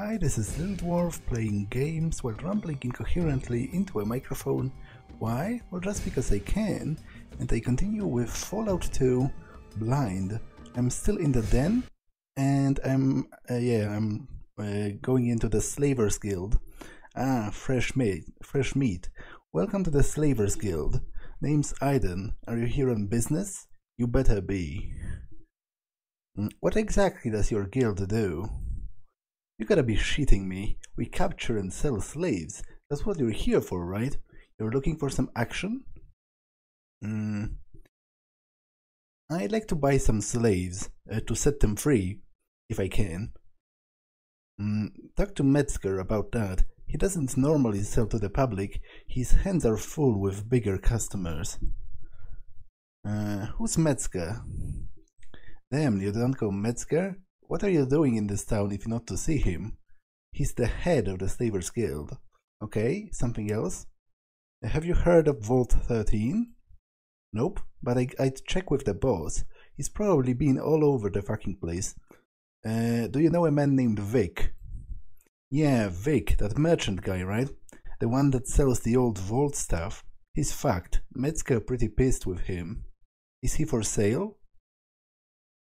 Hi, this is Little Dwarf playing games while rambling incoherently into a microphone. Why? Well, just because I can, and I continue with Fallout 2 blind. I'm still in the den, and I'm going into the Slavers Guild. Ah, fresh meat. Welcome to the Slavers Guild. Name's Aiden. Are you here on business? You better be. What exactly does your guild do? You gotta be shitting me. We capture and sell slaves. That's what you're here for, right? You're looking for some action? I'd like to buy some slaves, to set them free, if I can. Talk to Metzger about that. He doesn't normally sell to the public. His hands are full with bigger customers. Who's Metzger? Damn, you don't go Metzger? What are you doing in this town if not to see him? He's the head of the Slavers Guild. Okay, something else? Have you heard of Vault-13? Nope, but I'd check with the boss. He's probably been all over the fucking place. Do you know a man named Vic? Yeah, Vic, that merchant guy, right? The one that sells the old vault stuff. He's fucked. Metzger pretty pissed with him. Is he for sale?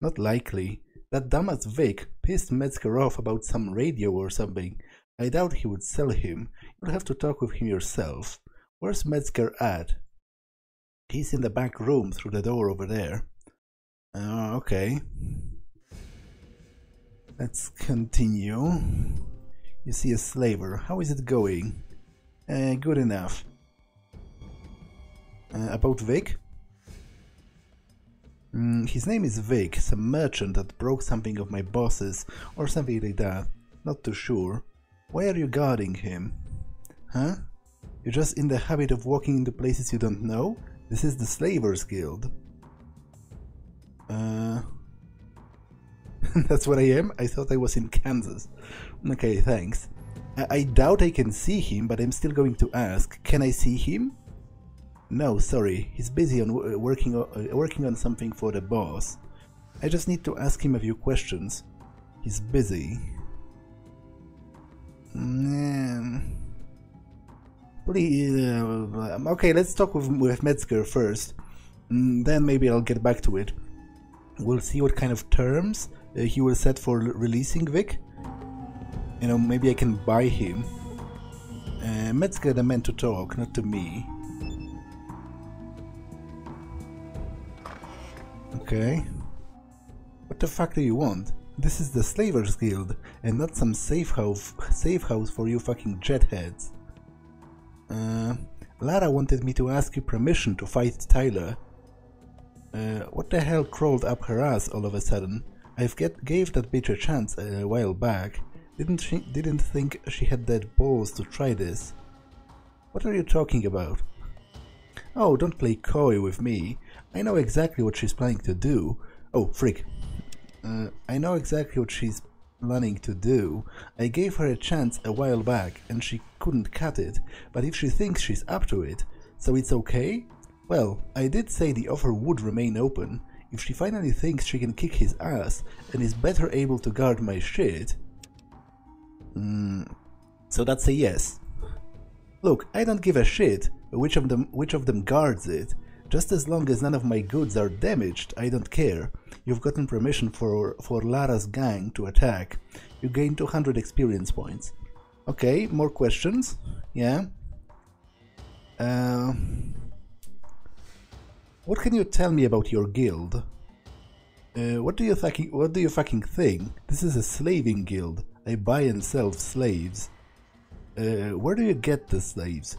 Not likely. That dumbass Vic pissed Metzger off about some radio or something. I doubt he would sell him. You'll have to talk with him yourself. Where's Metzger at? He's in the back room through the door over there. Okay. Let's continue. You see a slaver. How is it going? Good enough. About Vic? His name is Vic, some merchant that broke something of my boss's, or something like that. Not too sure. Why are you guarding him? Huh? You're just in the habit of walking into places you don't know? This is the Slavers Guild. That's what I am? I thought I was in Kansas. Okay, thanks. I doubt I can see him, but I'm still going to ask. Can I see him? No, sorry. He's busy on working on something for the boss. I just need to ask him a few questions. He's busy. Please, okay, let's talk with Metzger first. Then maybe I'll get back to it. We'll see what kind of terms he will set for releasing Vic. You know, maybe I can buy him. Metzger the man to talk, not to me. Okay. What the fuck do you want? This is the Slavers Guild, and not some safe house for you fucking jetheads. Lara wanted me to ask you permission to fight Tyler. What the hell crawled up her ass all of a sudden? Gave that bitch a chance a while back. Didn't think she had that balls to try this. What are you talking about? Oh, don't play coy with me. I know exactly what she's planning to do. Oh, frick. I know exactly what she's planning to do. I gave her a chance a while back and she couldn't cut it, but if she thinks she's up to it, so it's okay? Well, I did say the offer would remain open. If she finally thinks she can kick his ass and is better able to guard my shit... so that's a yes. Look, I don't give a shit which of them guards it. Just as long as none of my goods are damaged, I don't care. You've gotten permission for Lara's gang to attack. You gain 200 experience points. Okay, more questions? Yeah? What can you tell me about your guild? What do you fucking think? This is a slaving guild. I buy and sell slaves. Where do you get the slaves?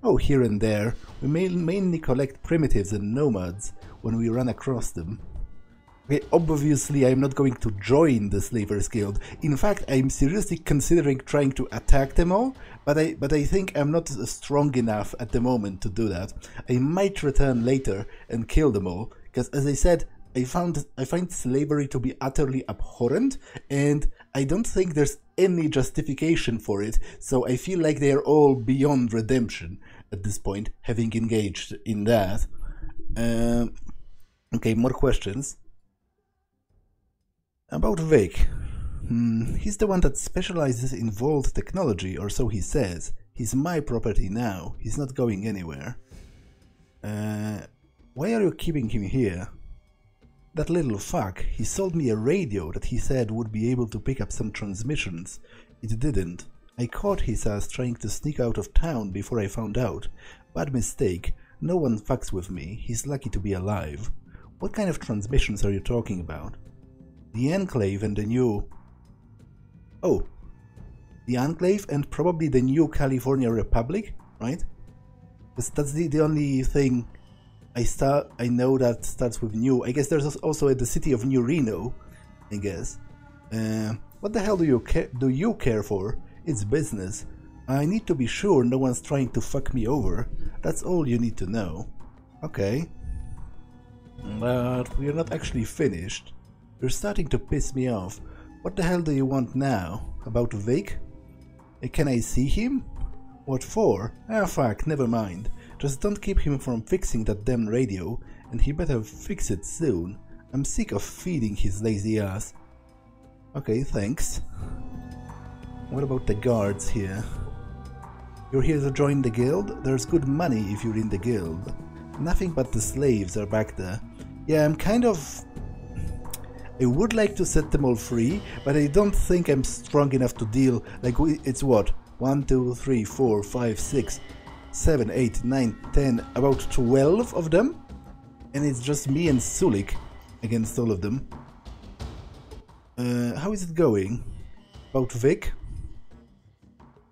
Oh, here and there. We mainly collect primitives and nomads when we run across them. Okay, obviously I'm not going to join the Slavers Guild. In fact, I'm seriously considering trying to attack them all, but I think I'm not strong enough at the moment to do that. I might return later and kill them all, because as I said, I find slavery to be utterly abhorrent, and I don't think there's any justification for it, so I feel like they are all beyond redemption at this point, having engaged in that. Okay, more questions. About Vic. He's the one that specializes in vault technology, or so he says. He's my property now. He's not going anywhere. Why are you keeping him here? That little fuck, he sold me a radio that he said would be able to pick up some transmissions. It didn't. I caught his ass trying to sneak out of town before I found out. Bad mistake. No one fucks with me. He's lucky to be alive. What kind of transmissions are you talking about? The Enclave and the new... Oh. The Enclave and probably the new California Republic, right? That's the only thing I know that starts with new. I guess there's also the city of New Reno, I guess. What the hell do you care for? It's business. I need to be sure no one's trying to fuck me over. That's all you need to know. Okay. But we're not actually finished. You're starting to piss me off. What the hell do you want now? About Vic? Can I see him? What for? Ah fuck, never mind. Just don't keep him from fixing that damn radio, and he better fix it soon. I'm sick of feeding his lazy ass. Okay, thanks. What about the guards here? You're here to join the guild? There's good money if you're in the guild. Nothing but the slaves are back there. Yeah, I'm kind of... I would like to set them all free, but I don't think I'm strong enough to deal... Like, it's what? 1, 2, 3, 4, 5, 6, 7, 8, 9, 10, about 12 of them? And it's just me and Sulik against all of them. How is it going? About Vic?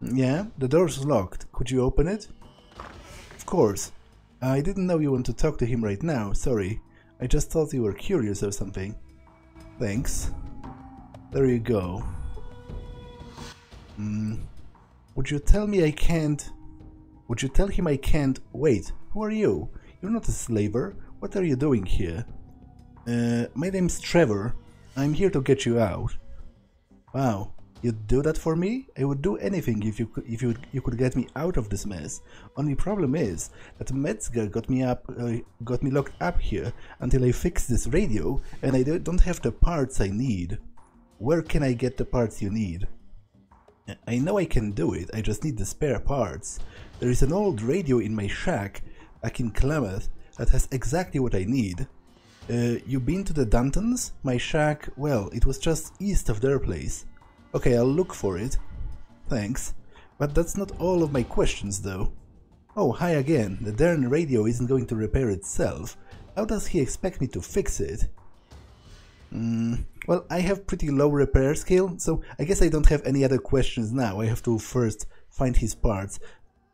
Yeah, the door's locked. Could you open it? Of course. I didn't know you want to talk to him right now, sorry. I just thought you were curious or something. Thanks. There you go. Would you tell me I can't... Would you tell him I can't... Wait, who are you? You're not a slaver. What are you doing here? My name's Trevor. I'm here to get you out. Wow, you'd do that for me? I would do anything if you could get me out of this mess. Only problem is that Metzger got me locked up here until I fix this radio, and I don't have the parts I need. Where can I get the parts you need? I know I can do it, I just need the spare parts. There is an old radio in my shack back in Klamath that has exactly what I need. You been to the Dantons? My shack, well, it was just east of their place. Okay, I'll look for it. Thanks. But that's not all of my questions, though. Oh, hi again. The darn radio isn't going to repair itself. How does he expect me to fix it? Well, I have pretty low repair skill, so I guess I don't have any other questions now. I have to first find his parts.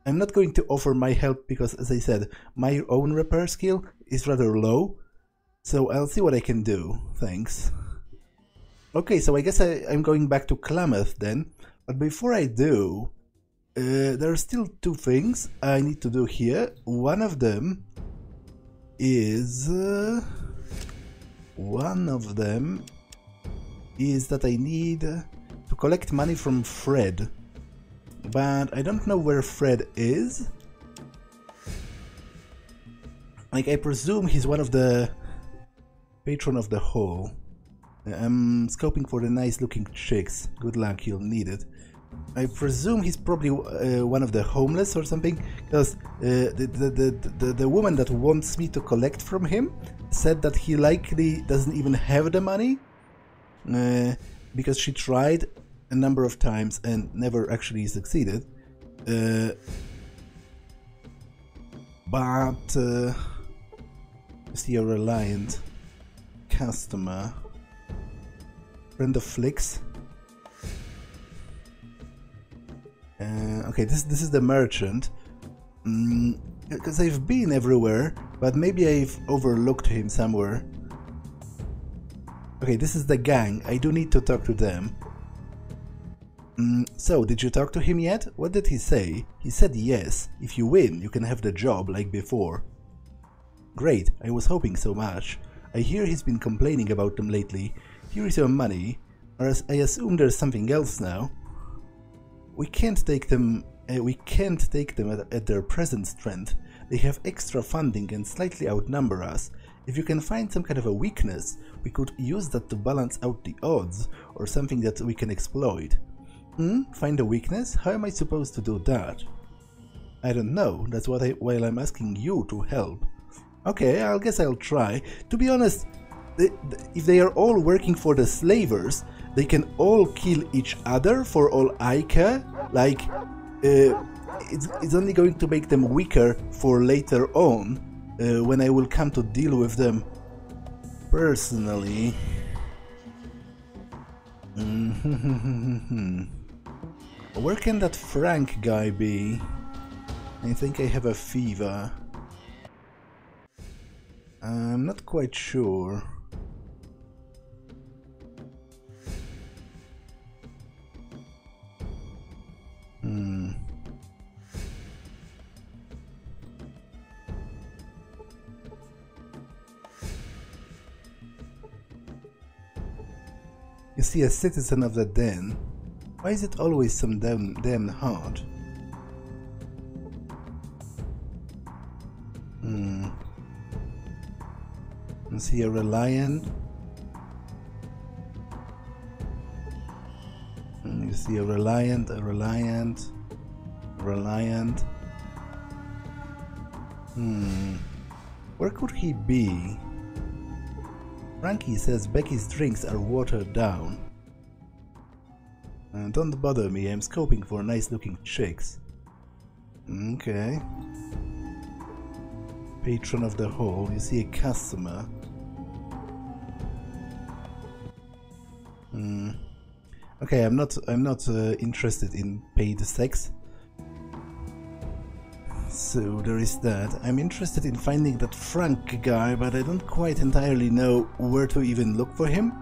I'm not going to offer my help because, as I said, my own repair skill is rather low. So I'll see what I can do. Thanks. Okay, so I guess I'm going back to Klamath then. But before I do, there are still two things I need to do here. One of them is that I need to collect money from Fred. But I don't know where Fred is. Like, I presume he's one of the patron of the hall. I'm scoping for the nice looking chicks. Good luck, you'll need it. I presume he's probably one of the homeless or something, because the woman that wants me to collect from him said that he likely doesn't even have the money, because she tried a number of times and never actually succeeded. But see, a reliant customer, friend of Flicks. Okay, this is the merchant. Because I've been everywhere, but maybe I've overlooked him somewhere. Okay, this is the gang. I do need to talk to them. So, did you talk to him yet? What did he say? He said yes. If you win, you can have the job like before. Great, I was hoping so much. I hear he's been complaining about them lately. Here is your money. Or I assume there's something else now. We can't take them at their present strength. They have extra funding and slightly outnumber us. If you can find some kind of a weakness, We could use that to balance out the odds, or something that we can exploit. Find a weakness? How am I supposed to do that? I don't know, that's why I'm asking you to help. Okay, I guess I'll try. To be honest, if they are all working for the slavers, they can all kill each other for all I care. Like, it's only going to make them weaker for later on, when I will come to deal with them personally. Where can that Frank guy be? I think I have a fever. I'm not quite sure. You see, a citizen of the den. Why is it always so damn hard? You see, a reliant. You see, a reliant. Where could he be? Frankie says Becky's drinks are watered down. Don't bother me, I'm scoping for nice looking chicks. Okay. Patron of the hall, you see a customer. Okay, I'm not interested in paid sex. So there is that. I'm interested in finding that Frank guy, but I don't quite entirely know where to even look for him.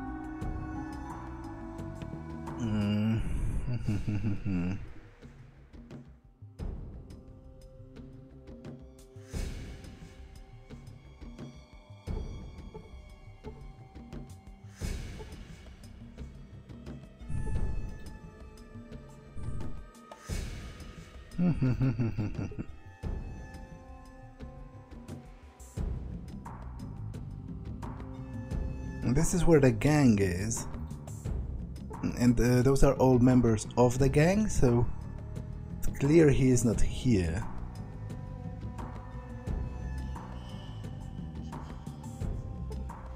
This is where the gang is, and those are all members of the gang, so it's clear he is not here.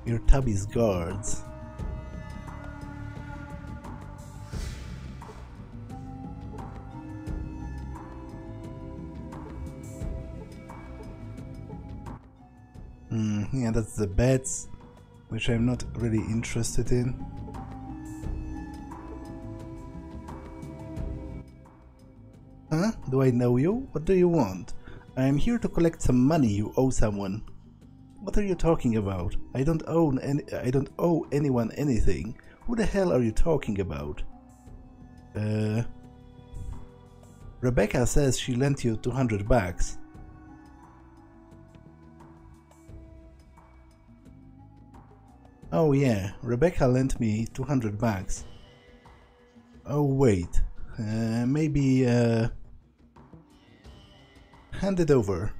Your Tubby's guards. Yeah, that's the beds, which I'm not really interested in. Huh? Do I know you? What do you want? I am here to collect some money you owe someone. What are you talking about? I don't owe anyone anything. Who the hell are you talking about? Rebecca says she lent you $200. Oh yeah, Rebecca lent me $200. Oh wait, maybe hand it over.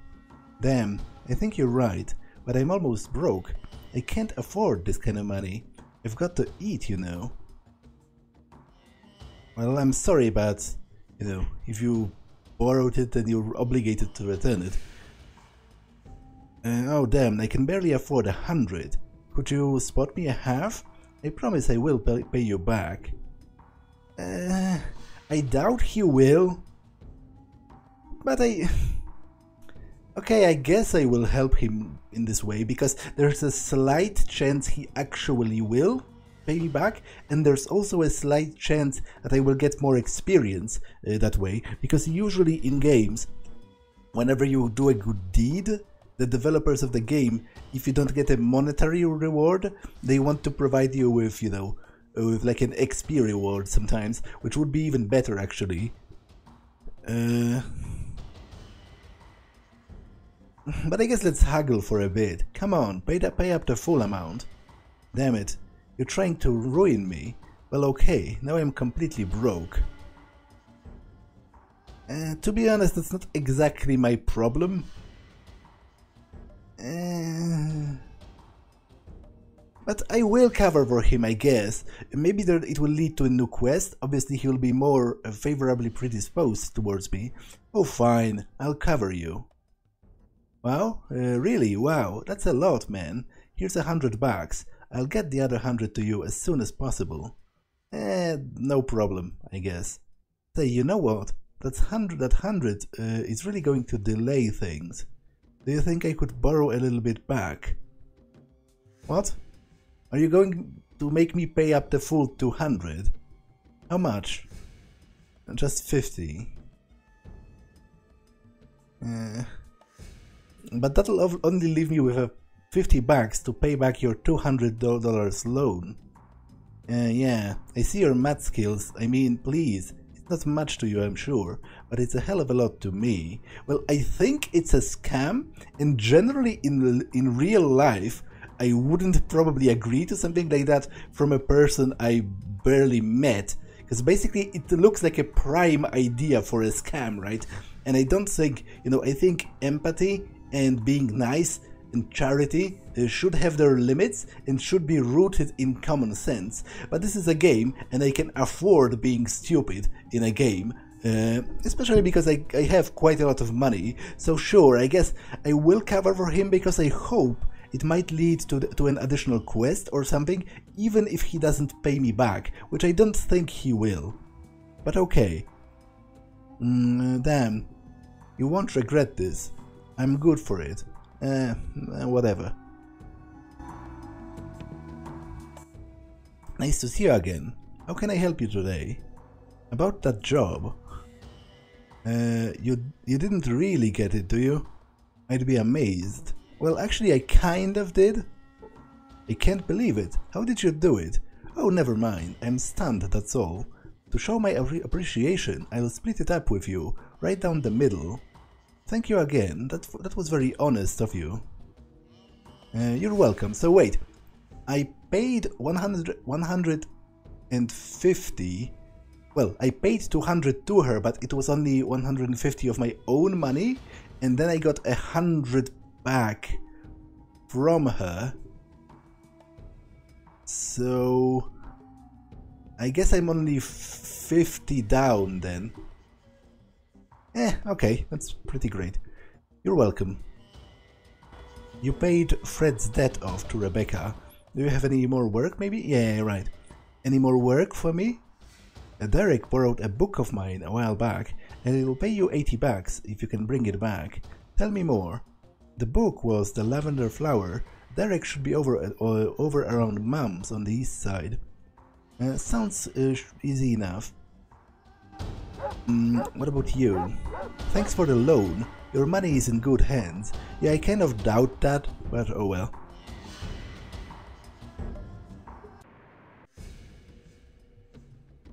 Damn, I think you're right, but I'm almost broke. I can't afford this kind of money. I've got to eat, you know. Well, I'm sorry, but, you know, if you borrowed it, then you're obligated to return it. Oh damn, I can barely afford 100. Could you spot me a half? I promise I will pay you back. I doubt he will. But okay, I guess I will help him in this way, because there's a slight chance he actually will pay me back, and there's also a slight chance that I will get more experience that way, because usually in games, whenever you do a good deed, the developers of the game, if you don't get a monetary reward, they want to provide you with, you know, with like an XP reward sometimes, which would be even better actually. But I guess let's haggle for a bit. Come on, pay up the full amount. Damn it, you're trying to ruin me. Well, okay, now I'm completely broke. To be honest, that's not exactly my problem. But I will cover for him, I guess. Maybe it will lead to a new quest. Obviously he will be more favorably predisposed towards me. Oh fine, I'll cover you. Wow, really? Wow, that's a lot, man. Here's $100. I'll get the other 100 to you as soon as possible. No problem, I guess. Say, you know what? That 100 is really going to delay things. Do you think I could borrow a little bit back? What? Are you going to make me pay up the full 200? How much? Just 50. But that'll only leave me with $50 to pay back your $200 loan. Yeah, I see your math skills. I mean, please, it's not much to you, I'm sure, but it's a hell of a lot to me. Well, I think it's a scam, and generally in real life, I wouldn't probably agree to something like that from a person I barely met, because basically it looks like a prime idea for a scam, right? And I don't think, I think empathy and being nice and charity should have their limits and should be rooted in common sense. But this is a game, and I can afford being stupid in a game, especially because I have quite a lot of money. So sure, I guess I will cover for him because I hope it might lead to an additional quest or something, even if he doesn't pay me back, which I don't think he will. But okay. Damn. You won't regret this. I'm good for it. Whatever. Nice to see you again. How can I help you today? About that job. You didn't really get it, do you? I'd be amazed. Well, actually, I kind of did. I can't believe it. How did you do it? Oh, never mind. I'm stunned, that's all. To show my appreciation, I'll split it up with you, right down the middle. Thank you again. That was very honest of you. You're welcome. So wait, I paid 150. Well, I paid 200 to her, but it was only 150 of my own money, and then I got 100 back from her. So I guess I'm only 50 down then. Okay, that's pretty great. You're welcome. You paid Fred's debt off to Rebecca. Do you have any more work, maybe? Yeah, right. Any more work for me? Derek borrowed a book of mine a while back, and it will pay you $80 if you can bring it back. Tell me more. The book was The Lavender Flower. Derek should be over around Mum's on the east side. Sounds easy enough. What about you? Thanks for the loan. Your money is in good hands. Yeah, I kind of doubt that, but oh well.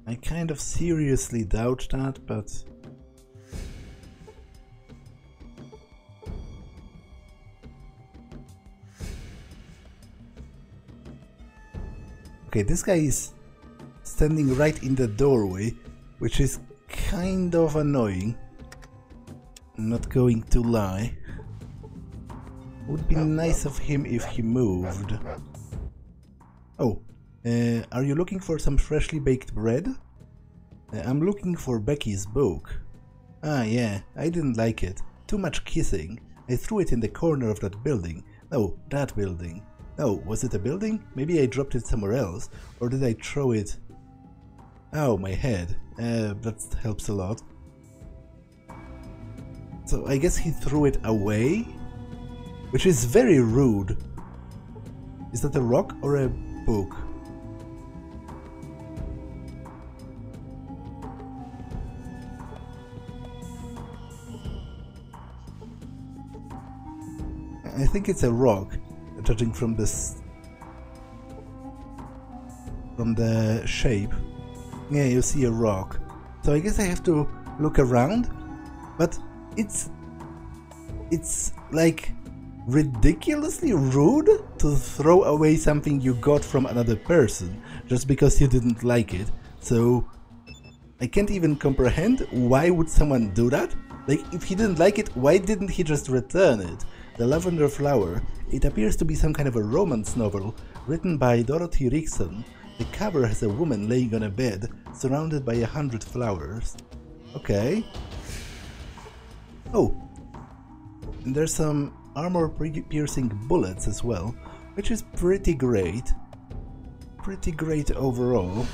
I kind of seriously doubt that, but... Okay, this guy is standing right in the doorway, which is kind of annoying. I'm not going to lie. Would be nice of him if he moved. Oh, are you looking for some freshly baked bread? I'm looking for Becky's book. Ah yeah, I didn't like it. Too much kissing. I threw it in the corner of that building. No, that building. Oh, was it a building? Maybe I dropped it somewhere else. Or did I throw it... Ow, my head. That helps a lot. So I guess he threw it away? Which is very rude. Is that a rock or a book? I think it's a rock, judging from this... from the shape. Yeah, you see a rock. So I guess I have to look around, but it's like ridiculously rude to throw away something you got from another person just because you didn't like it. So I can't even comprehend why would someone do that. Like, if he didn't like it, why didn't he just return it? The Lavender Flower. It appears to be some kind of a romance novel Written by Dorothy Rickson. The cover has a woman laying on a bed, surrounded by 100 flowers. Okay. Oh! And there's some armor-piercing bullets as well, which is pretty great. Pretty great overall.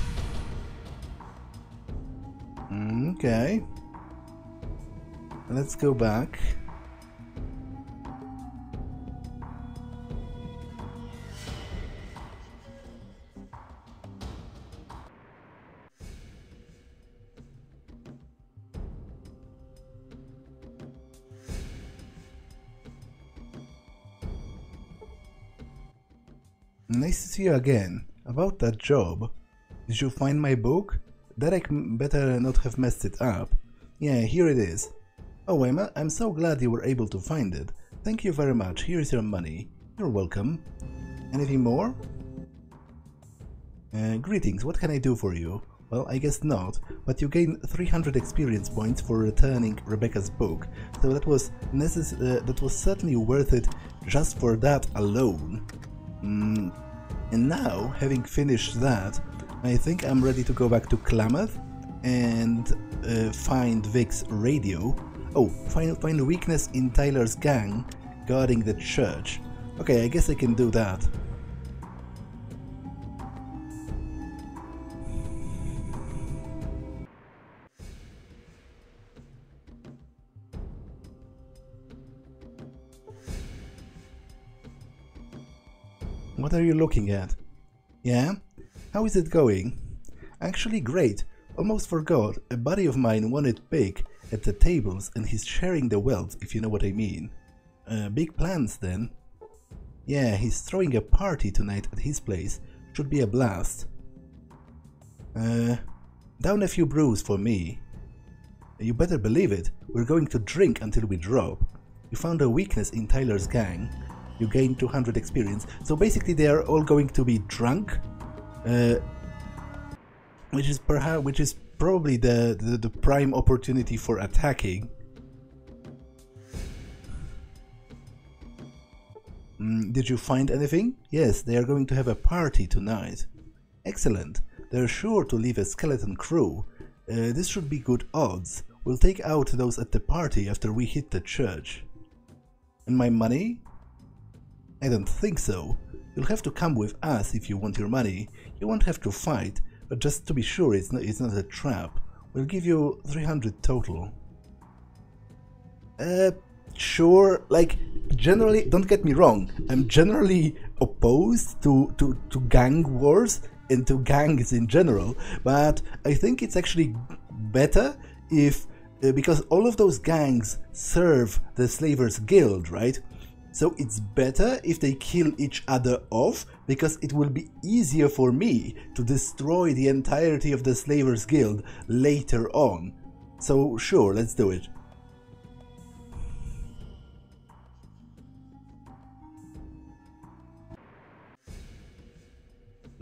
Okay. Let's go back. Nice to see you again. About that job. Did you find my book? Derek better not have messed it up. Yeah, here it is. Oh, I'm so glad you were able to find it. Thank you very much. Here is your money. You're welcome. Anything more? Greetings, what can I do for you? Well, I guess not, but you gain 300 experience points for returning Rebecca's book, so that was certainly worth it just for that alone. And now, having finished that, I think I'm ready to go back to Klamath and find Vic's radio. Oh, find a weakness in Tyler's gang guarding the church. Okay, I guess I can do that. What are you looking at? Yeah? How is it going? Actually great. Almost forgot. A buddy of mine wanted big at the tables and he's sharing the wealth, if you know what I mean. Big plans then. Yeah, he's throwing a party tonight at his place. Should be a blast. Down a few brews for me. You better believe it. We're going to drink until we drop. You found a weakness in Tyler's gang. You gain 200 experience. So basically they are all going to be drunk. Which is probably the prime opportunity for attacking. Did you find anything? Yes, they are going to have a party tonight. Excellent. They're sure to leave a skeleton crew. This should be good odds. We'll take out those at the party after we hit the church. And my money? I don't think so. You'll have to come with us if you want your money. You won't have to fight, but just to be sure it's not a trap. We'll give you 300 total. Sure, like, generally, don't get me wrong, I'm generally opposed to gang wars and to gangs in general, but I think it's actually better if, because all of those gangs serve the Slavers Guild, right? So it's better if they kill each other off, because it will be easier for me to destroy the entirety of the Slavers Guild later on. So sure, let's do it.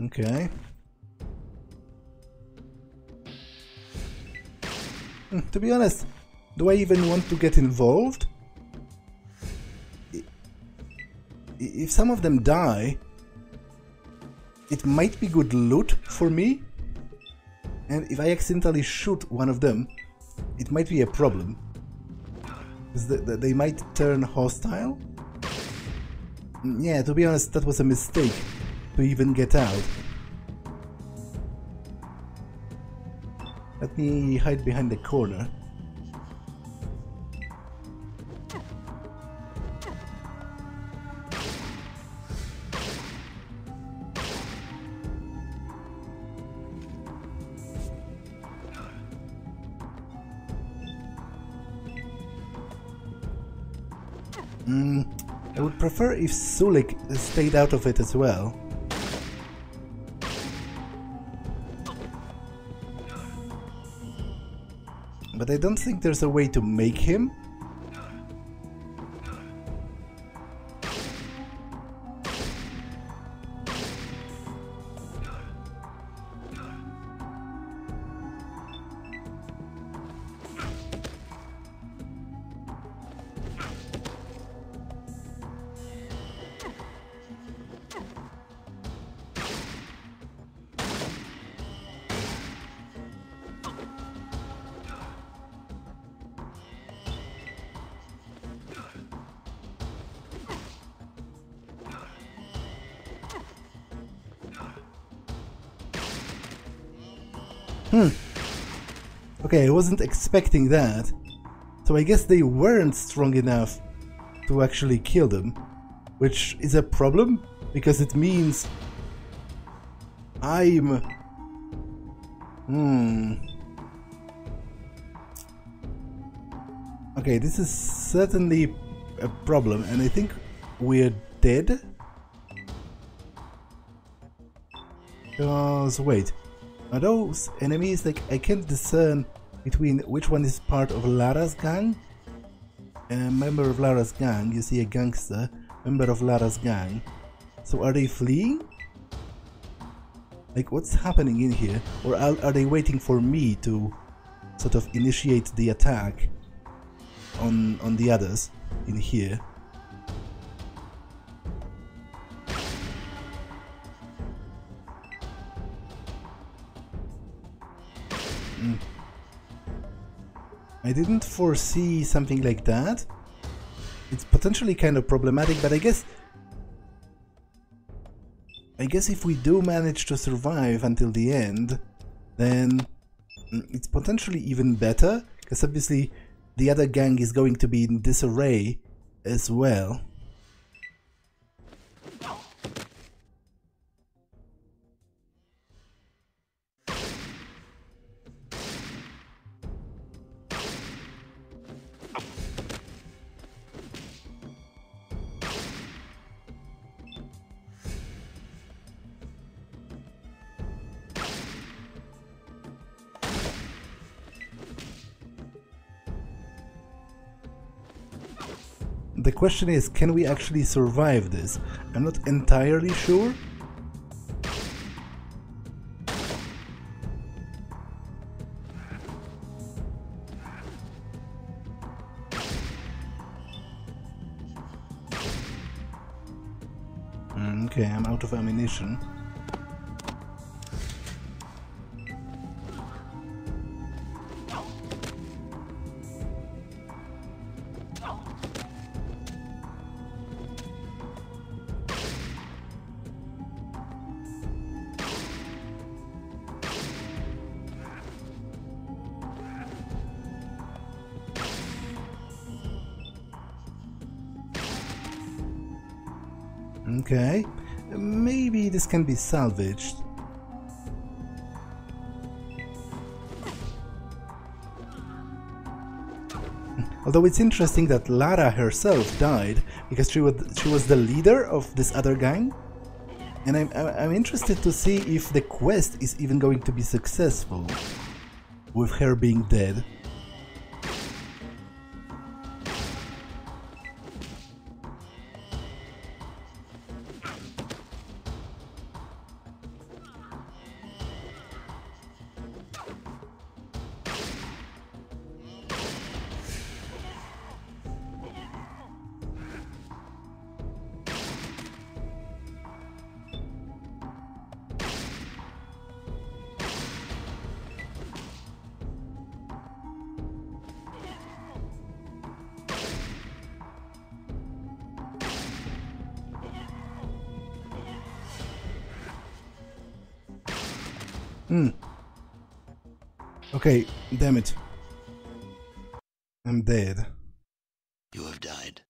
Okay. To be honest, do I even want to get involved? If some of them die, it might be good loot for me. And if I accidentally shoot one of them, it might be a problem. Because they might turn hostile. Yeah, to be honest, that was a mistake to even get out. Let me hide behind the corner. I would prefer if Sulik stayed out of it as well. But I don't think there's a way to make him. Okay, I wasn't expecting that. So I guess they weren't strong enough to actually kill them. Which is a problem, because it means I'm... Okay, this is certainly a problem, and I think we're dead. Because, wait, are those enemies, like, I can't discern between which one is part of Lara's gang? A member of Lara's gang, you see a gangster, member of Lara's gang. So are they fleeing? Like, what's happening in here? Or are they waiting for me to sort of initiate the attack on the others in here? I didn't foresee something like that. It's potentially kind of problematic, but I guess if we do manage to survive until the end, then it's potentially even better, because obviously the other gang is going to be in disarray as well. The question is, can we actually survive this? I'm not entirely sure. Okay, I'm out of ammunition. Okay, maybe this can be salvaged. Although it's interesting that Lara herself died because she was the leader of this other gang, and I'm interested to see if the quest is even going to be successful with her being dead. Okay, damn it. I'm dead. You have died.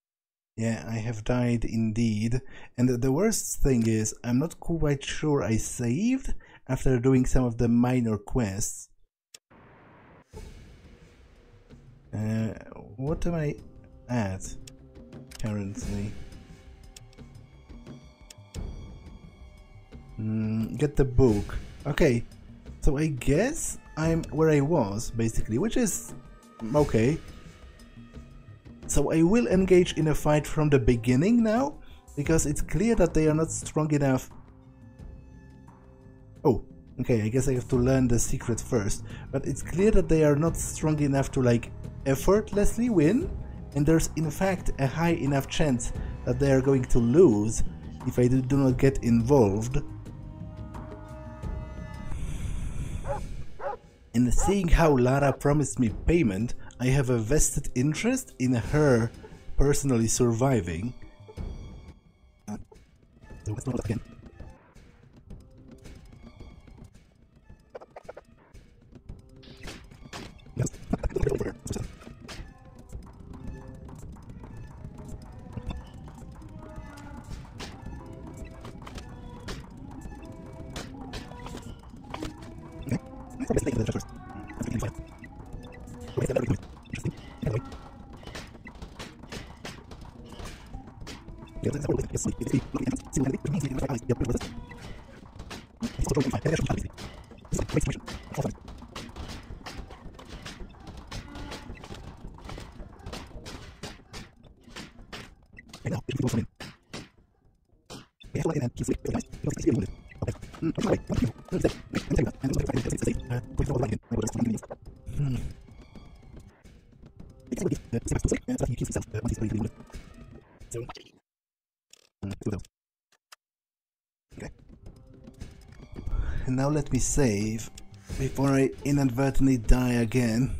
Yeah, I have died indeed. And the worst thing is, I'm not quite sure I saved after doing some of the minor quests. What am I at currently? Get the book. Okay, so I guess I'm where I was, basically, which is okay. So I will engage in a fight from the beginning now, because it's clear that they are not strong enough. Oh, okay, I guess I have to learn the secret first, but it's clear that they are not strong enough to, like, effortlessly win, and there's in fact a high enough chance that they are going to lose if I do not get involved. And seeing how Lara promised me payment, I have a vested interest in her personally surviving. And now let me save before I inadvertently die again.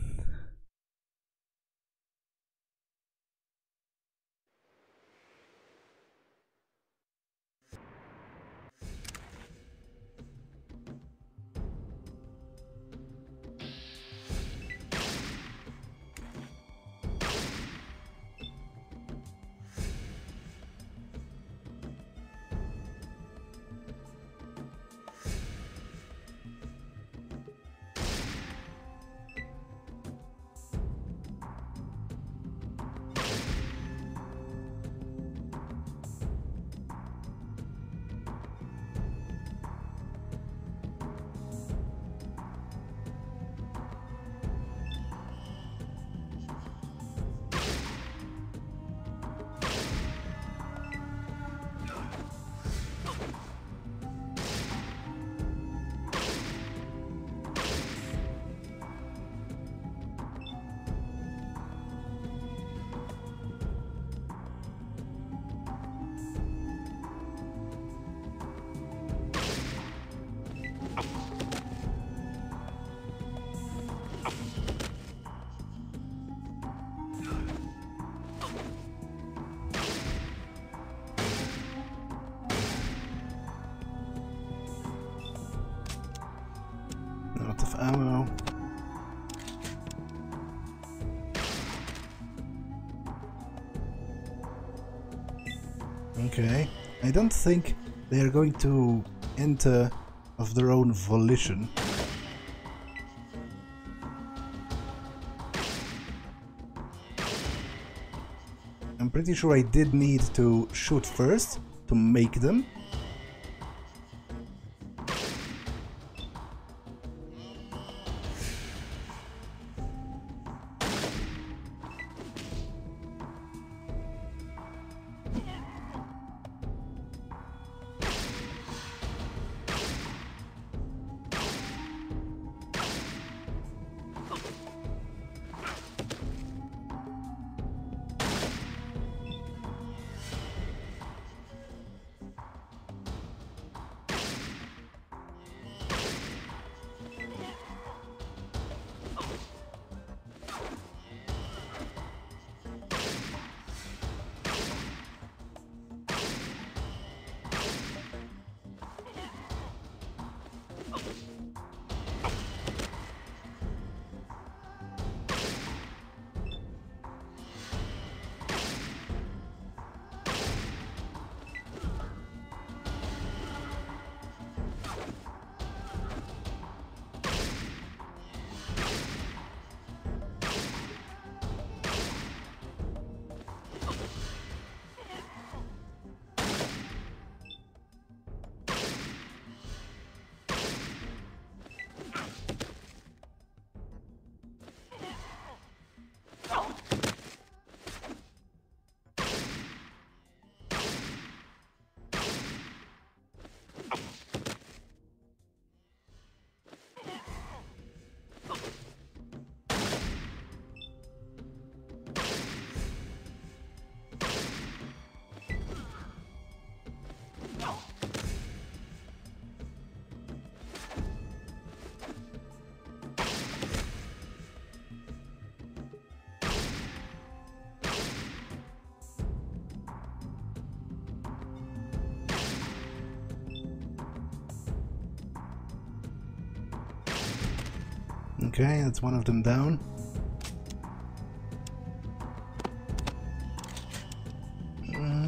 Out of ammo. Okay, I don't think they are going to enter of their own volition. I'm pretty sure I did need to shoot first to make them. Okay, that's one of them down.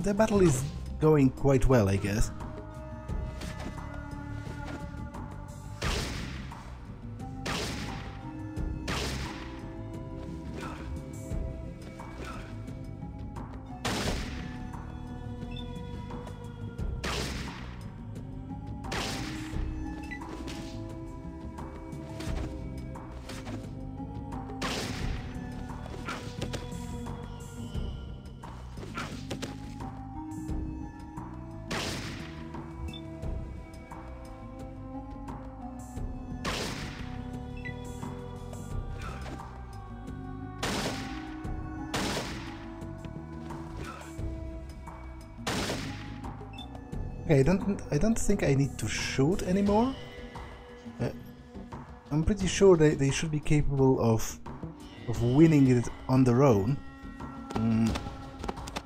The battle is going quite well, I guess. Okay, I don't think I need to shoot anymore. I'm pretty sure they should be capable of winning it on their own.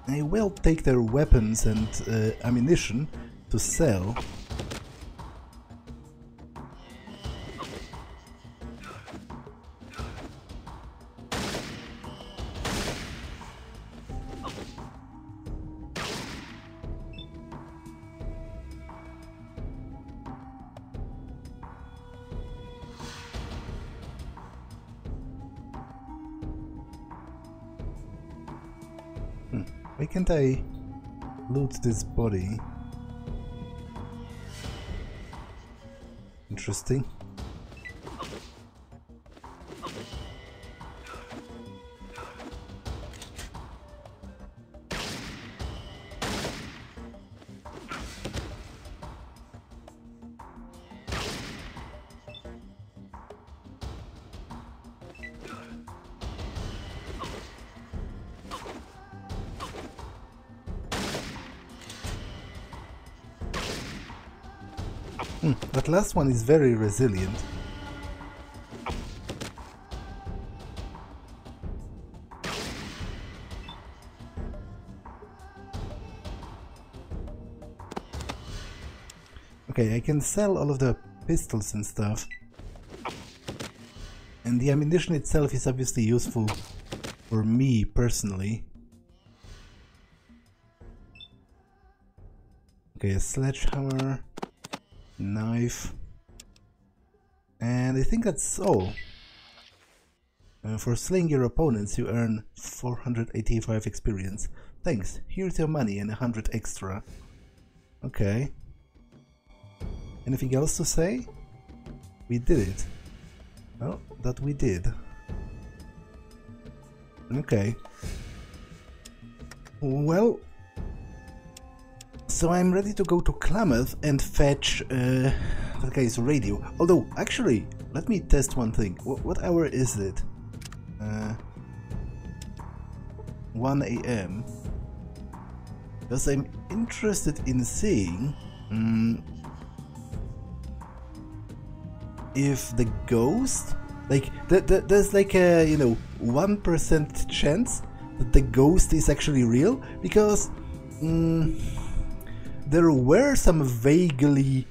I will take their weapons and ammunition to sell. Why can't I loot this body? Interesting. That last one is very resilient. Okay, I can sell all of the pistols and stuff. And the ammunition itself is obviously useful for me personally. Okay, a sledgehammer. Knife, and I think that's all. For slaying your opponents you earn 485 experience. Thanks, here's your money and 100 extra. Okay. Anything else to say? We did it. Well, that we did. Okay. Well, so I'm ready to go to Klamath and fetch that guy's radio. Although, actually, let me test one thing. What hour is it? 1 AM. Because I'm interested in seeing if the ghost, like, there's like a, 1% chance that the ghost is actually real, because there were some vaguely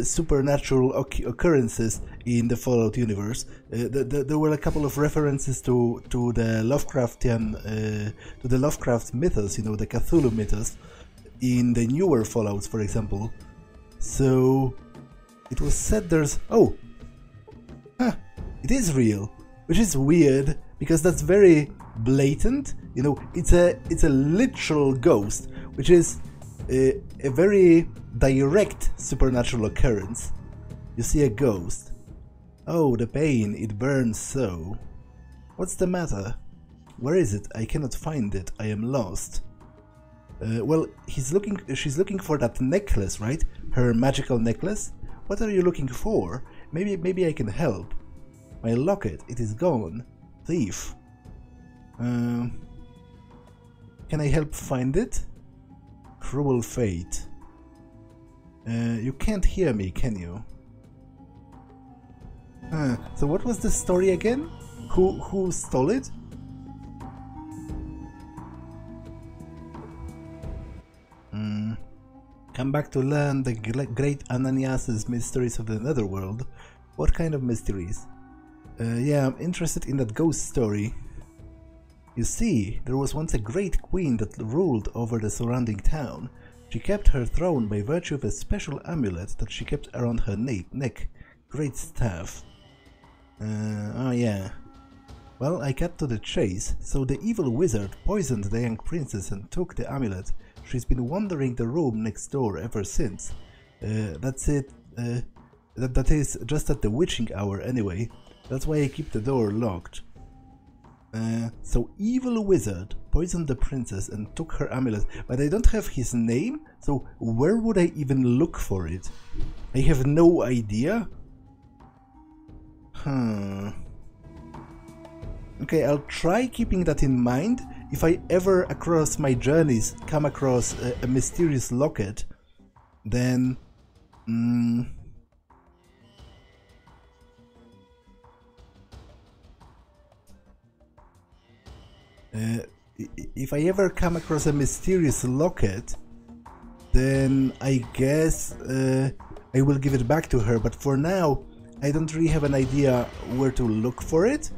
supernatural occurrences in the Fallout universe. There were a couple of references to the Lovecraftian, to the Lovecraft mythos, the Cthulhu mythos, in the newer Fallouts, for example. So it was said there's it is real, which is weird because that's very blatant. It's a literal ghost, which is a very direct supernatural occurrence. You see a ghost. Oh, the pain, it burns so. What's the matter? Where is it? I cannot find it. I am lost. Well, she's looking for that necklace, right? Her magical necklace? What are you looking for? Maybe I can help. My locket, it is gone. Thief. Can I help find it? Cruel fate. You can't hear me, can you? So what was the story again? Who stole it? Come back to learn the great Ananias's mysteries of the Netherworld. What kind of mysteries? Yeah, I'm interested in that ghost story. You see, there was once a great queen that ruled over the surrounding town. She kept her throne by virtue of a special amulet that she kept around her neck. Great staff. Oh yeah. Well, I cut to the chase. So the evil wizard poisoned the young princess and took the amulet. She's been wandering the room next door ever since. That's it. That is just at the witching hour anyway. That's why I keep the door locked. So evil wizard poisoned the princess and took her amulet, but I don't have his name, so where would I even look for it? I have no idea. Okay, I'll try keeping that in mind. If I ever across my journeys come across a mysterious locket, then if I ever come across a mysterious locket, then I guess I will give it back to her, but for now I don't really have an idea where to look for it.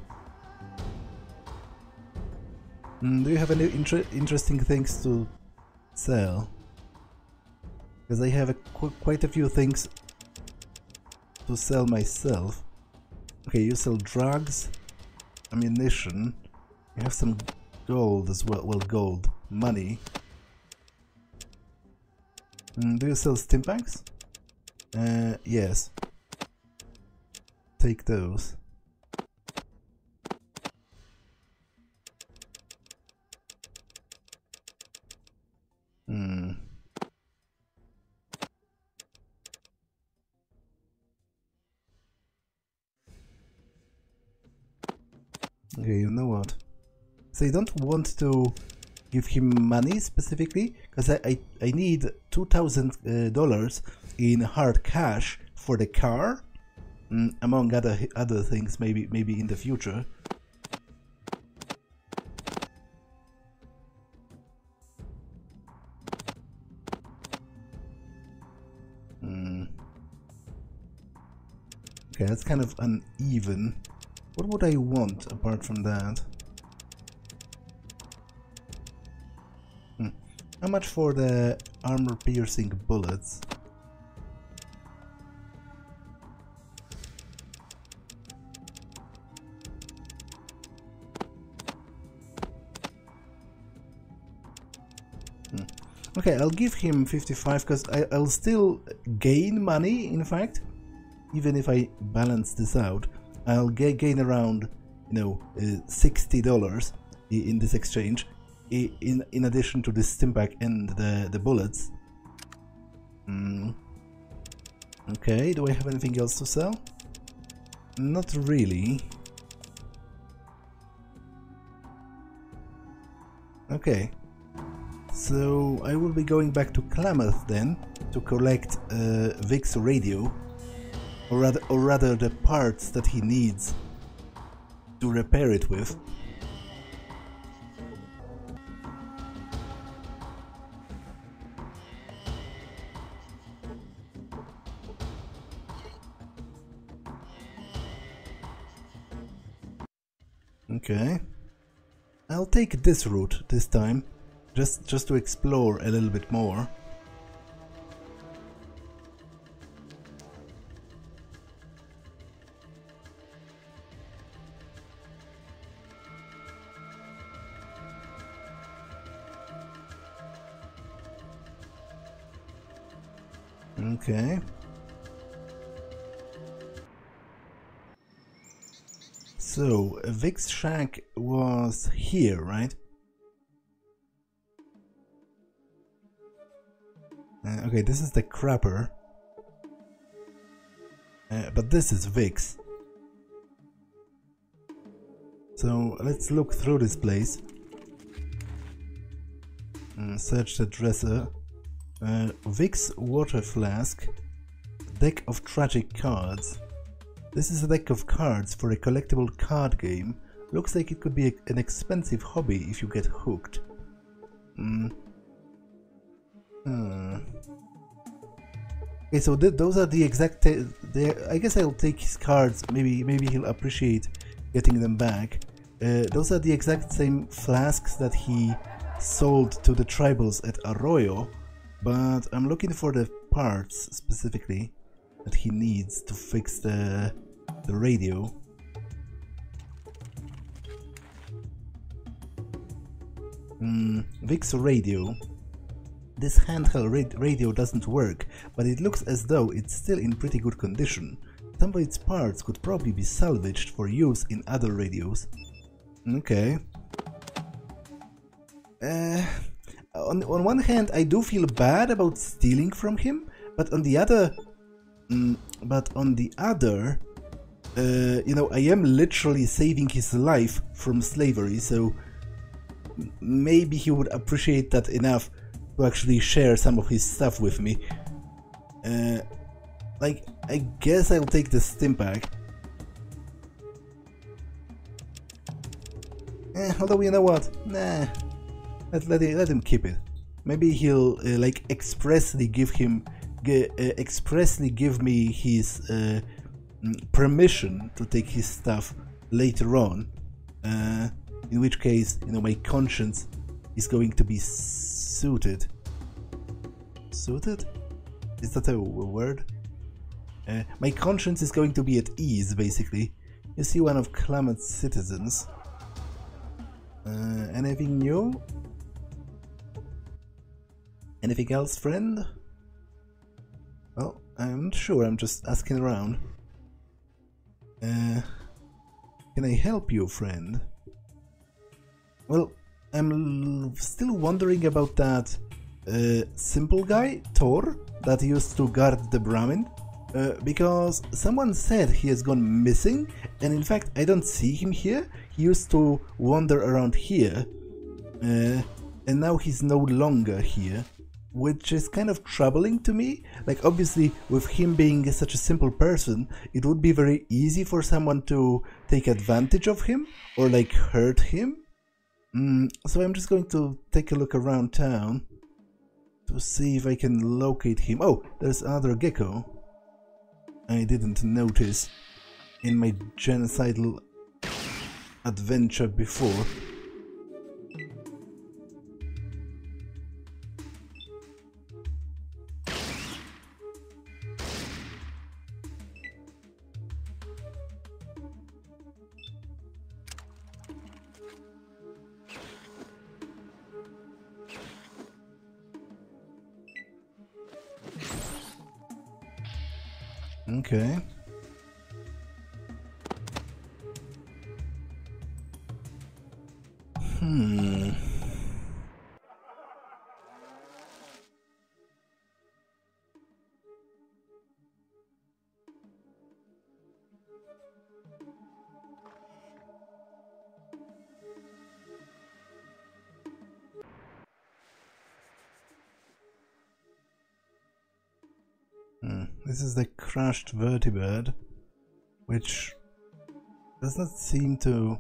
Do you have any interesting things to sell? Because I have quite a few things to sell myself. Okay, you sell drugs, ammunition, you have some gold as well, gold, money. Do you sell stimpaks? Yes. Take those. Okay, you know what? So I don't want to give him money specifically, because I need $2,000 in hard cash for the car, among other things, maybe in the future. Okay, that's kind of uneven. What would I want apart from that? How much for the armor-piercing bullets? Okay, I'll give him 55 because I'll still gain money, in fact. Even if I balance this out, I'll gain around, you know, $60 in this exchange, in addition to the stimpak and the bullets. Okay, do I have anything else to sell? Not really. Okay, so I will be going back to Klamath then to collect Vic's radio, or rather the parts that he needs to repair it with. Okay, I'll take this route this time, just to explore a little bit more. Okay. So, Vic's shack was here, right? Okay, this is the crapper. But this is Vic's. So, let's look through this place. Search the dresser. Vic's water flask. Deck of tragic cards. This is a deck of cards for a collectible card game. Looks like it could be an expensive hobby if you get hooked. Okay, so those are the exact... I guess I'll take his cards. Maybe he'll appreciate getting them back. Those are the exact same flasks that he sold to the tribals at Arroyo. But I'm looking for the parts specifically that he needs to fix the radio. Vic's radio. This handheld radio doesn't work, but it looks as though it's still in pretty good condition. Some of its parts could probably be salvaged for use in other radios. Okay. On one hand, I do feel bad about stealing from him, but on the other, you know, I am literally saving his life from slavery, so maybe he would appreciate that enough to actually share some of his stuff with me. Like, I guess I'll take the stim pack. Although, you know what? Nah. Let him keep it. Maybe he'll like expressly give me his permission to take his stuff later on. In which case, you know, my conscience is going to be suited. Suited? Is that a word? My conscience is going to be at ease, basically. You see one of Klamath's citizens. Anything new? Anything else, friend? Well, I'm not sure, I'm just asking around. Can I help you, friend? Well, I'm still wondering about that simple guy, Torr, that used to guard the Brahmin. Because someone said he has gone missing, and in fact I don't see him here. He used to wander around here, and now he's no longer here, which is kind of troubling to me. Like, obviously, with him being such a simple person, it would be very easy for someone to take advantage of him or like hurt him. So I'm just going to take a look around town to see if I can locate him. Oh, there's another gecko I didn't notice in my genocidal adventure before. Okay. This is the crushed vertebrate, which does not seem to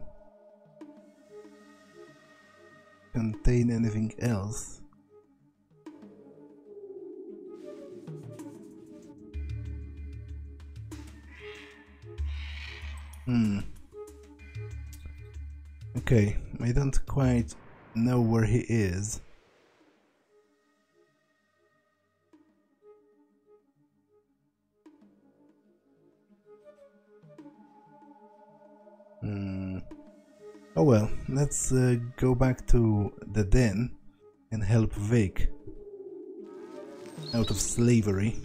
contain anything else. Okay, I don't quite know where he is. Oh well, let's go back to the den and help Vic out of slavery.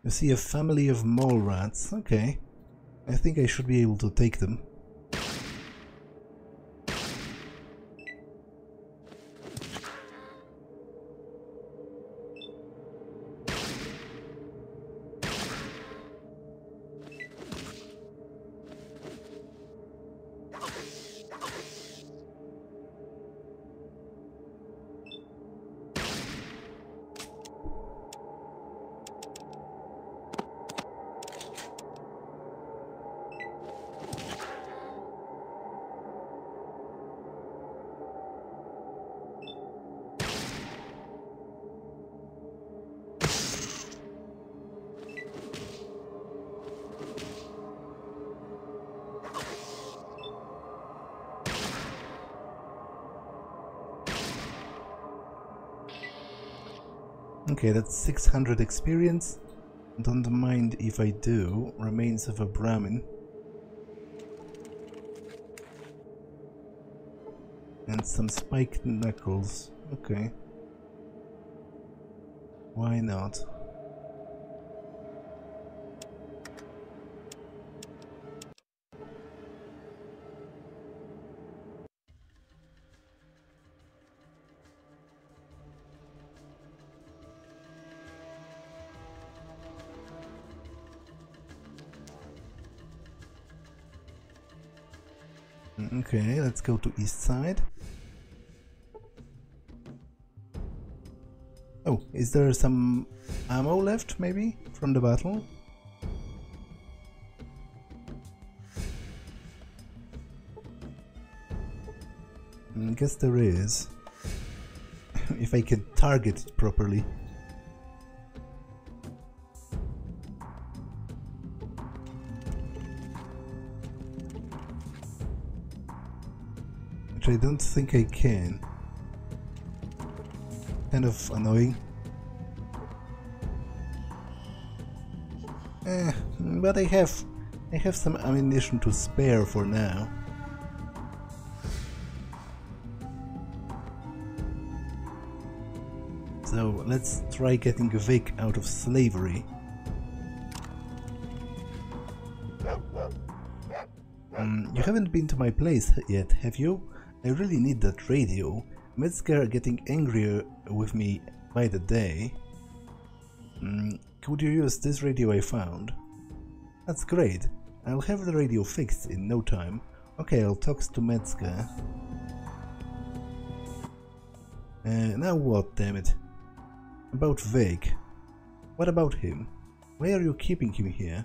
You see a family of molerats. Okay, I think I should be able to take them. Okay, that's 600 experience. Don't mind if I do. Remains of a Brahmin. And some spiked knuckles. Okay. Why not? Okay, let's go to east side. Oh, is there some ammo left, maybe, from the battle? I guess there is. If I can target it properly. Which I don't think I can. Kind of annoying. But I have some ammunition to spare for now. So let's try getting Vic out of slavery. You haven't been to my place yet, have you? I really need that radio. Metzger getting angrier with me by the day. Could you use this radio I found? That's great. I'll have the radio fixed in no time. Okay, I'll talk to Metzger. Now what, damn it? About Vic. What about him? Why are you keeping him here?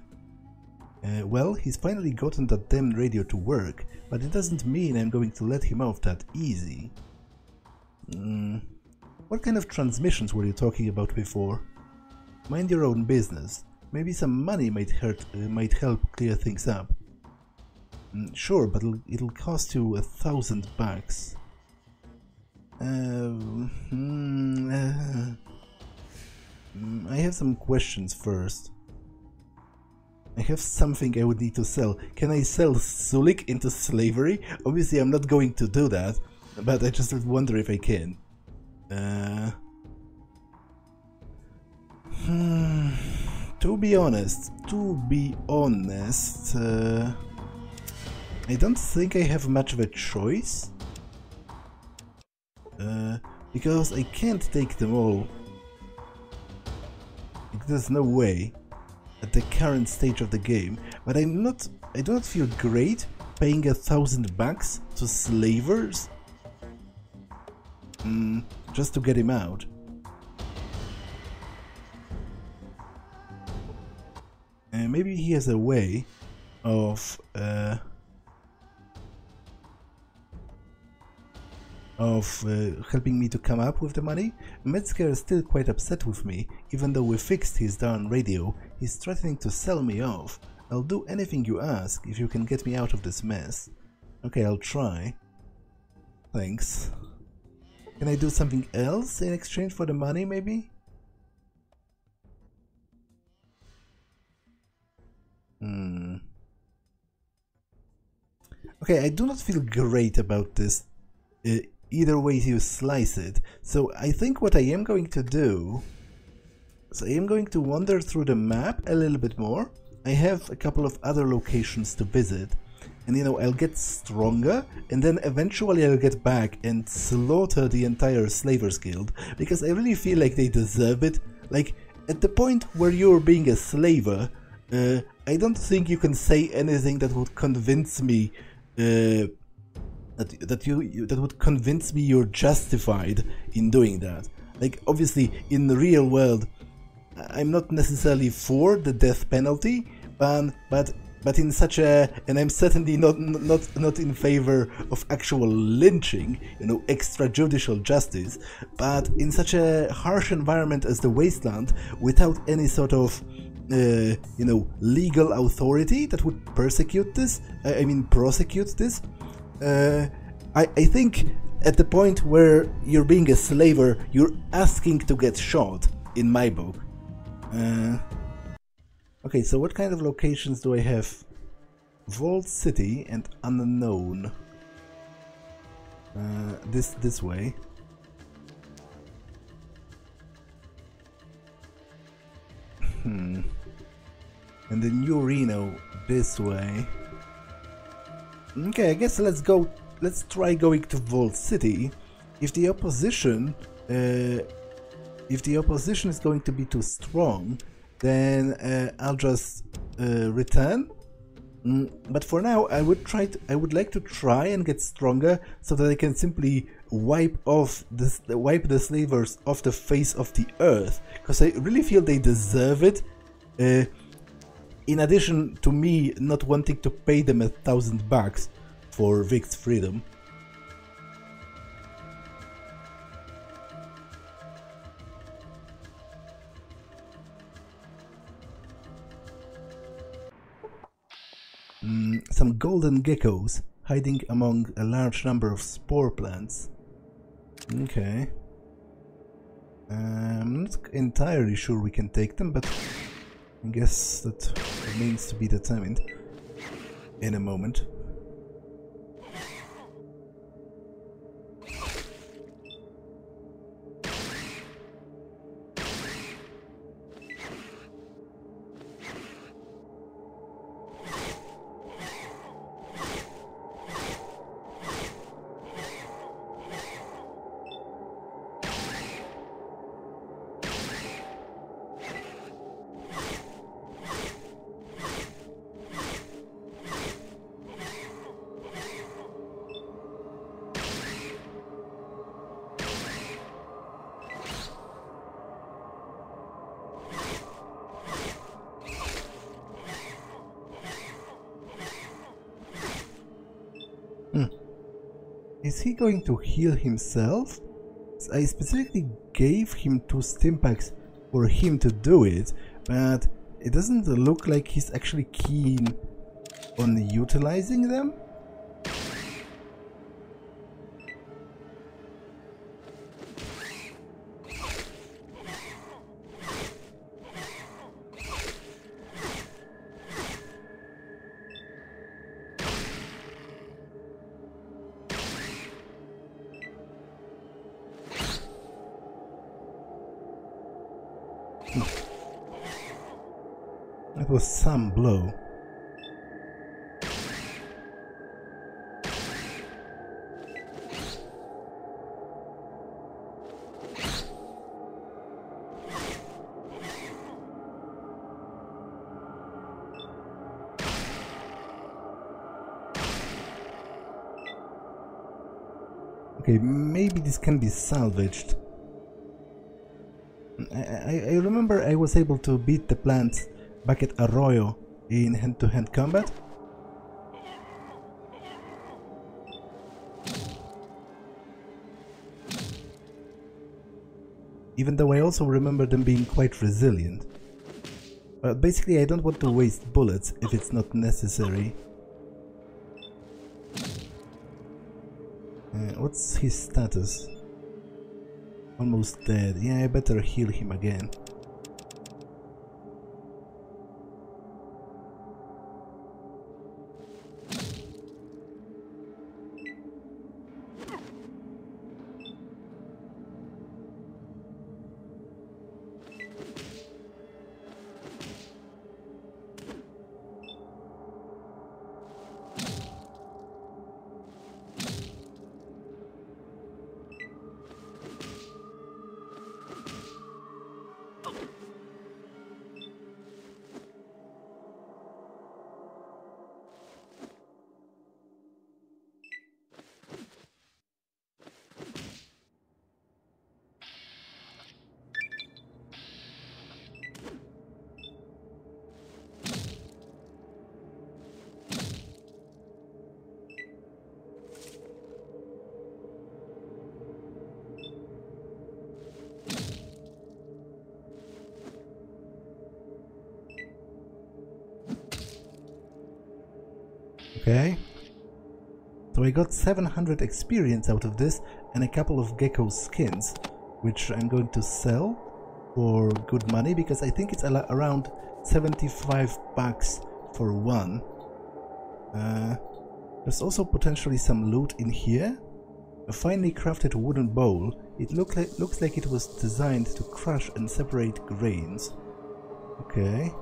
Well, he's finally gotten that damn radio to work, but it doesn't mean I'm going to let him off that easy. What kind of transmissions were you talking about before? Mind your own business. Maybe some money might help clear things up. Sure, but it'll cost you $1,000. I have some questions first. I have something I would need to sell. Can I sell Sulik into slavery? Obviously I'm not going to do that, but I just wonder if I can. To be honest, I don't think I have much of a choice. Because I can't take them all. There's no way at the current stage of the game, but I do not feel great paying $1,000 to slavers just to get him out. Maybe he has a way of helping me to come up with the money. Metzger is still quite upset with me, even though we fixed his darn radio. He's threatening to sell me off. I'll do anything you ask if you can get me out of this mess. Okay, I'll try. Thanks. Can I do something else in exchange for the money, maybe? Okay, I do not feel great about this. Either way you slice it. So I think what I am going to do is I am going to wander through the map a little bit more. I have a couple of other locations to visit, and you know, I'll get stronger, and then eventually I'll get back and slaughter the entire Slavers Guild, because I really feel like they deserve it. Like, at the point where you're being a slaver, I don't think you can say anything that would convince me that would convince me you're justified in doing that. Like, obviously, in the real world, I'm not necessarily for the death penalty, but in such a, and I'm certainly not in favor of actual lynching, you know, extrajudicial justice, but in such a harsh environment as the Wasteland, without any sort of you know, legal authority that would prosecute this, I think at the point where you're being a slaver, you're asking to get shot, in my book. Okay, so what kind of locations do I have? Vault City and Unknown. This way. And the New Reno this way. Okay, I guess let's try going to Vault City. If the opposition is going to be too strong, then I'll just return But for now, I would like to try and get stronger so that I can simply wipe the slavers off the face of the earth, because I really feel they deserve it. In addition to me not wanting to pay them $1,000 for Vic's freedom. Some golden geckos hiding among a large number of spore plants. Okay. I'm not entirely sure we can take them, but I guess that remains to be determined in a moment. Is he going to heal himself? I specifically gave him 2 stimpaks for him to do it, but it doesn't look like he's actually keen on utilizing them. That was some blow. Okay, maybe this can be salvaged. I remember I was able to beat the plants back at Arroyo in hand-to-hand combat. Even though I also remember them being quite resilient. But basically I don't want to waste bullets if it's not necessary. What's his status? Almost dead. Yeah, I better heal him again. Okay, so I got 700 experience out of this and a couple of gecko skins, which I'm going to sell for good money because I think it's around $75 for one. There's also potentially some loot in here. A finely crafted wooden bowl. It looks like it was designed to crush and separate grains. Okay.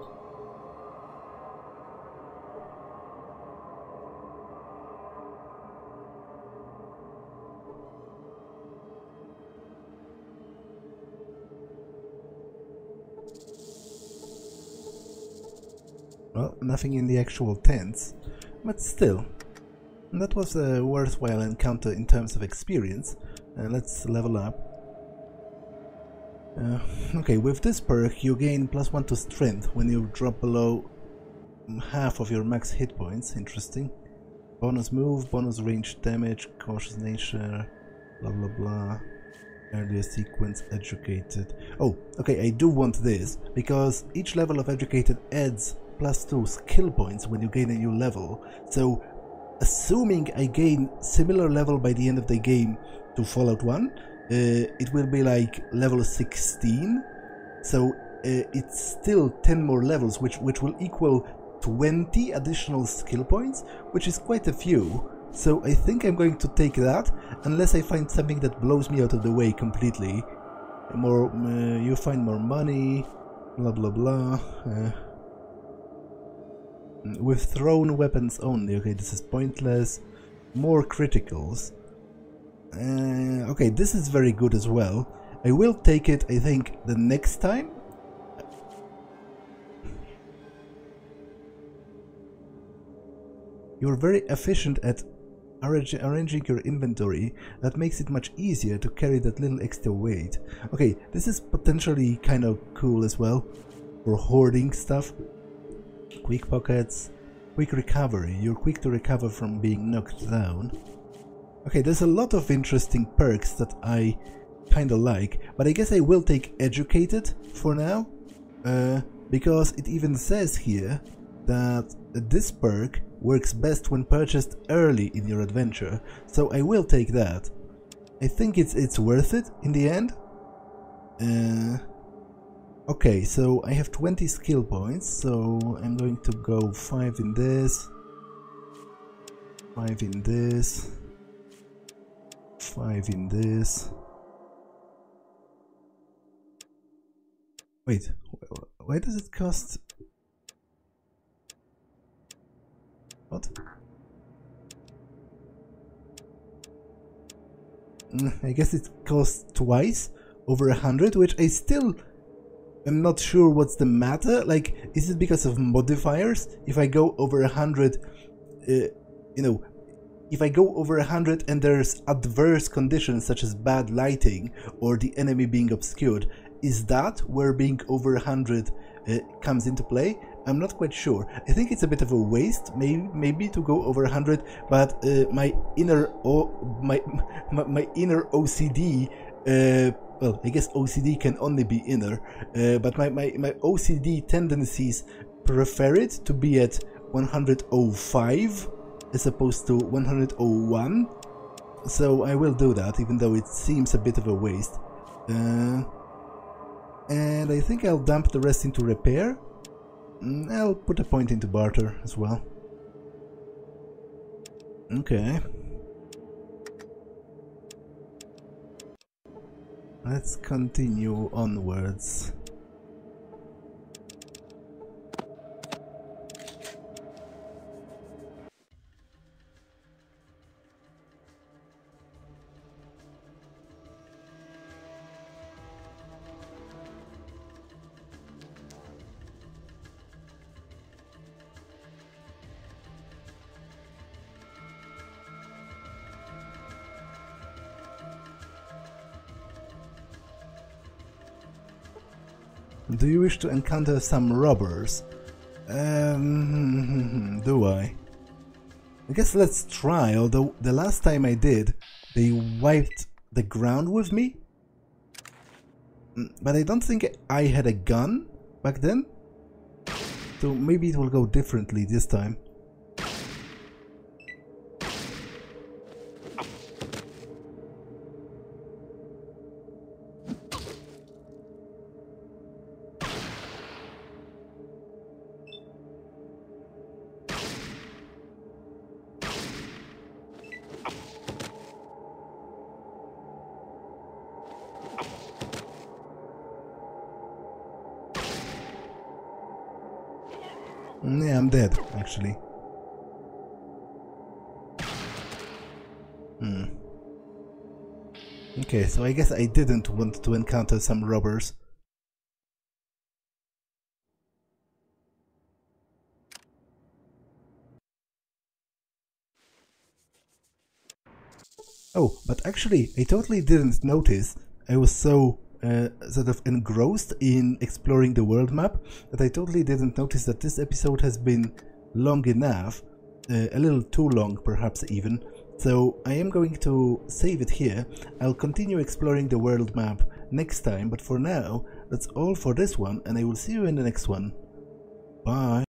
Well, nothing in the actual tents, but still. That was a worthwhile encounter in terms of experience. Let's level up. Okay, with this perk you gain +1 to strength when you drop below half of your max hit points. Interesting. Bonus move, bonus range damage, cautious nature, blah blah blah. Earlier sequence, educated. Oh, okay, I do want this, because each level of educated adds +2 skill points when you gain a new level. So, assuming I gain similar level by the end of the game to Fallout 1, it will be like level 16. So, it's still 10 more levels, which will equal 20 additional skill points, which is quite a few. So I think I'm going to take that, unless I find something that blows me out of the way completely. More, you find more money, blah blah blah. With thrown weapons only, okay, this is pointless. More criticals. Okay, this is very good as well. I will take it, I think, the next time. You're very efficient at arranging your inventory. That makes it much easier to carry that little extra weight. Okay, this is potentially kind of cool as well for hoarding stuff. Quick pockets, quick recovery. You're quick to recover from being knocked down. Okay, there's a lot of interesting perks that I kind of like, but I guess I will take educated for now, because it even says here that this perk works best when purchased early in your adventure, so I will take that. I think it's worth it in the end. Okay, so I have 20 skill points, so I'm going to go 5 in this, 5 in this, 5 in this. Wait, why does it cost... What? I guess it costs twice over 100, which I still am not sure what's the matter. Like, is it because of modifiers? If I go over 100, you know, if I go over 100 and there's adverse conditions such as bad lighting or the enemy being obscured, is that where being over 100 comes into play? I'm not quite sure. I think it's a bit of a waste, maybe to go over 100, but my inner OCD, well, I guess OCD can only be inner, but my OCD tendencies prefer it to be at 105 as opposed to 101, so I will do that, even though it seems a bit of a waste. And I think I'll dump the rest into repair. I'll put a point into barter as well. Okay. Let's continue onwards. Do you wish to encounter some robbers? Do I? I guess let's try, although the last time I did, they wiped the ground with me. But I don't think I had a gun back then. So maybe it will go differently this time. Yeah, I'm dead, actually. Okay, so I guess I didn't want to encounter some robbers. Oh, but actually, I totally didn't notice. I was so sort of engrossed in exploring the world map that I totally didn't notice that this episode has been long enough, a little too long perhaps even. So I am going to save it here. I'll continue exploring the world map next time, but for now, that's all for this one, and I will see you in the next one. Bye!